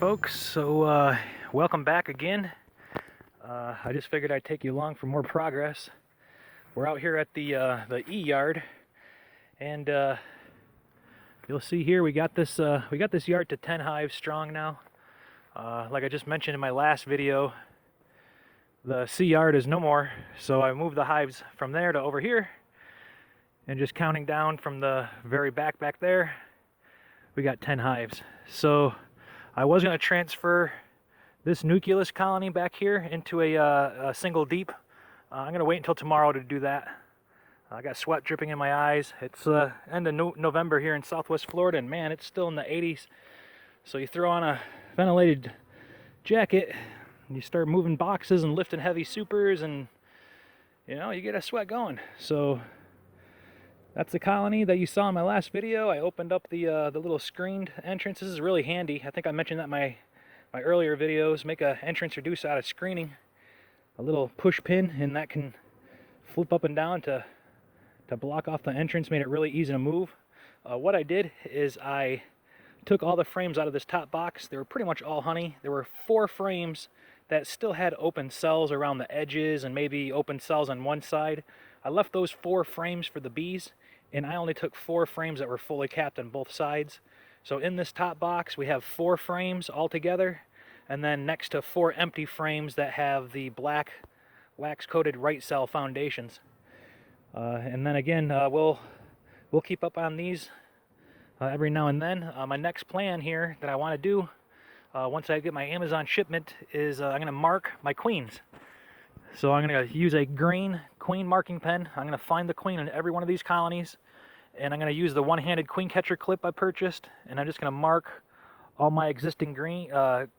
folks, welcome back again. I just figured I'd take you along for more progress. We're out here at the E yard, and you'll see here we got this yard to 10 hives strong now. Like I just mentioned in my last video, the C yard is no more, so I moved the hives from there to over here, and just counting down from the very back there, we got 10 hives. So I was going to transfer this nucleus colony back here into a single deep. I'm going to wait until tomorrow to do that. I got sweat dripping in my eyes. It's end of November here in Southwest Florida, and man, it's still in the 80s. So you throw on a ventilated jacket, and you start moving boxes and lifting heavy supers, and you know, you get a sweat going. So that's the colony that you saw in my last video. I opened up the little screened entrance. This is really handy. I think I mentioned that in my earlier videos. Make an entrance reducer out of screening. A little push pin, and that can flip up and down to block off the entrance. Made it really easy to move. What I did is I took all the frames out of this top box. They were pretty much all honey. There were 4 frames that still had open cells around the edges and maybe open cells on one side. I left those 4 frames for the bees, and I only took 4 frames that were fully capped on both sides. So in this top box we have 4 frames altogether, and then next to 4 empty frames that have the black wax-coated right cell foundations. And then again, we'll keep up on these every now and then. My next plan here that I want to do, once I get my Amazon shipment, is I'm going to mark my queens. So I'm going to use a green queen marking pen. I'm going to find the queen in every one of these colonies, and I'm going to use the one-handed queen catcher clip I purchased, and I'm just going to mark all my existing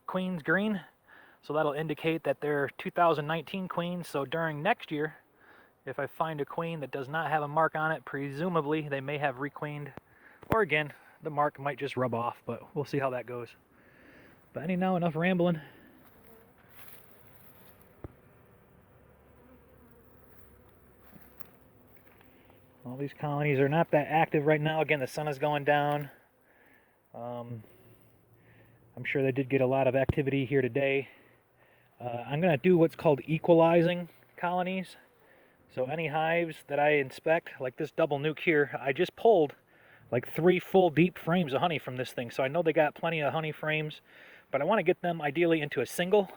queens green. So that'll indicate that they're 2019 queens. So during next year, if I find a queen that does not have a mark on it, presumably they may have requeened, or again, the mark might just rub off, but we'll see how that goes. But anyhow, enough rambling. All these colonies are not that active right now. Again, the sun is going down. I'm sure they did get a lot of activity here today. I'm going to do what's called equalizing colonies. So any hives that I inspect, like this double nuke here, I just pulled like 3 full deep frames of honey from this thing. So I know they got plenty of honey frames, but I want to get them ideally into a single.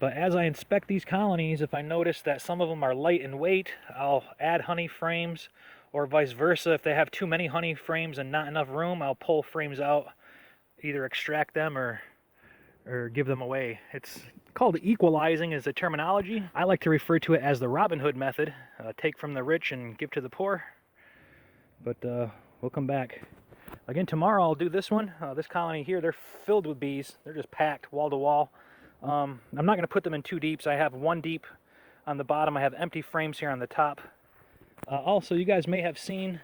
But as I inspect these colonies, if I notice that some of them are light in weight, I'll add honey frames, or vice versa. If they have too many honey frames and not enough room, I'll pull frames out, either extract them or give them away. It's called equalizing is the terminology. I like to refer to it as the Robin Hood method. Take from the rich and give to the poor. But we'll come back. Again, tomorrow I'll do this one. This colony here, they're filled with bees. They're just packed wall to wall. I'm not going to put them in 2 deeps. I have 1 deep on the bottom. I have empty frames here on the top. Also, you guys may have seen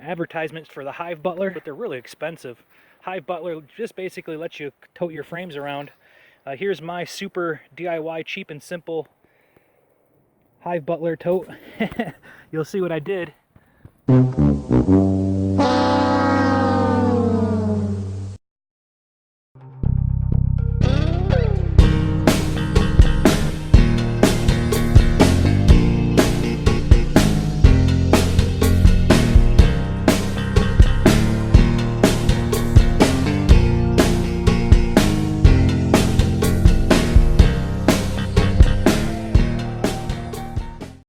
advertisements for the Hive Butler, but they're really expensive. Hive Butler just basically lets you tote your frames around. Here's my super DIY cheap and simple Hive Butler tote. You'll see what I did